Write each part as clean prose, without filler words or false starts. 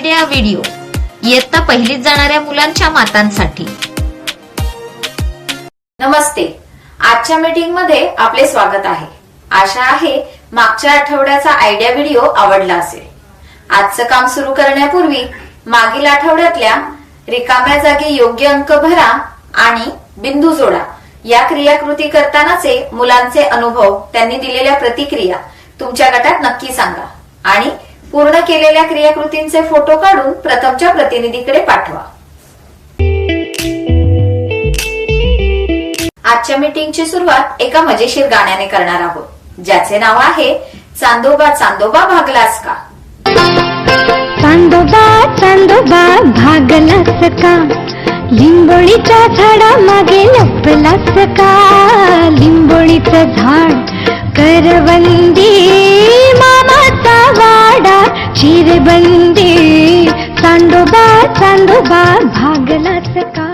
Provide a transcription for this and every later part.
Idea video इयत्ता पहिलीत जाणाऱ्या मुलांच्या मातांसाठी। नमस्ते, आजच्या मीटिंग मध्ये आपले स्वागत आहे। आशा आहे मागच्या आठवड्याचा आयडिया व्हिडिओ आवडला असेल। आजचं काम सुरू करण्यापूर्वी मागील आठवड्यातल्या रिकाम्या जागी योग्य अंक भरा आणि बिंदू जोडा या क्रियाकृती करतानाचे मुलांचे अनुभव, त्यांनी दिलेल्या प्रतिक्रिया तुमच्या गटात नक्की सांगा आणि पूर्ण केलेल्या क्रियाकृतींचे फोटो काढून प्रथमच्या प्रतिनिधीकडे पाठवा। आजच्या मीटिंगची सुरुवात एका मजेशीर गाण्याने करणार आहोत, ज्याचे नाव आहे चांदोबा चांदोबा भागलास का। चांदोबा चांदोबा भागलास का, लिंबोळीच्या झाडा मागे लपलास का। लिंबोळीचं झाड करवंदी, मामाचा वाडा चिरबंदी। चांदोबा चांदोबा भागलास का।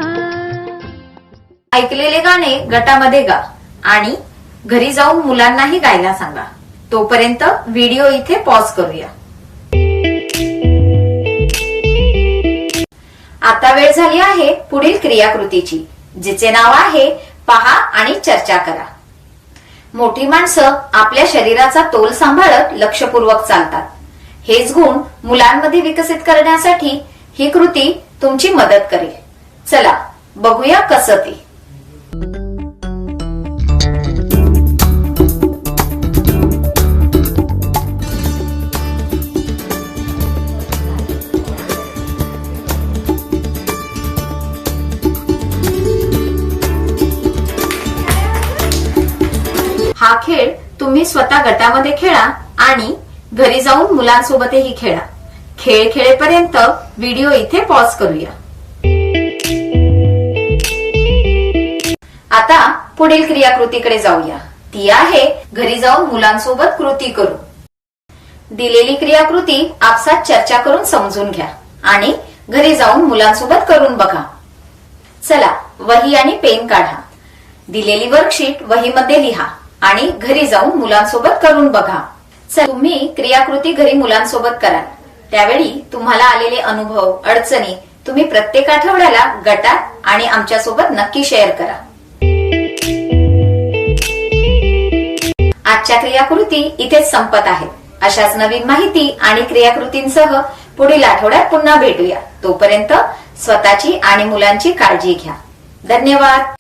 ऐकलेले गाणे गटामध्ये गा आणि घरी जाऊन मुलांनाही गायला सांगा। तोपर्यंत व्हिडिओ इथे पॉज करूया। आता वेळ झाली आहे पुढील क्रियाकृतीची, जिचे नाव आहे पहा आणि चर्चा करा। मोठी माणसं आपल्या शरीराचा तोल सांभाळत लक्षपूर्वक चालतात। हेच गुण मुलांमध्ये विकसित करण्यासाठी ही कृती तुमची मदत करेल। चला बघूया कसं ते। हा खेळ तुम्ही स्वतः गटामध्ये खेळा आणि घरी जाऊन मुलांसोबतही खेळा। खेळ खेळेपर्यंत व्हिडिओ इथे पॉज करूया। आता पुढील क्रियाकृतीकडे जाऊया, ती आहे घरी जाऊन मुलांसोबत कृती करू। दिलेली क्रियाकृती आपसात चर्चा करून समजून घ्या आणि घरी जाऊन मुलांसोबत करून बघा। चला वही आणि पेन काढा, दिलेली वर्कशीट वहीमध्ये लिहा आणि घरी जाऊन मुलांसोबत करून बघा। तुम्ही क्रियाकृती घरी मुलांसोबत कराल, त्यावेळी तुम्हाला आलेले अनुभव, अडचणी तुम्ही प्रत्येक आठवड्याला गटात आणि आमच्यासोबत नक्की शेअर करा। आजच्या क्रियाकृती इथेच संपत आहेत। अशाच नवीन माहिती आणि क्रियाकृतींसह पुढील आठवड्यात पुन्हा भेटूया। तोपर्यंत स्वतःची आणि मुलांची काळजी घ्या। धन्यवाद।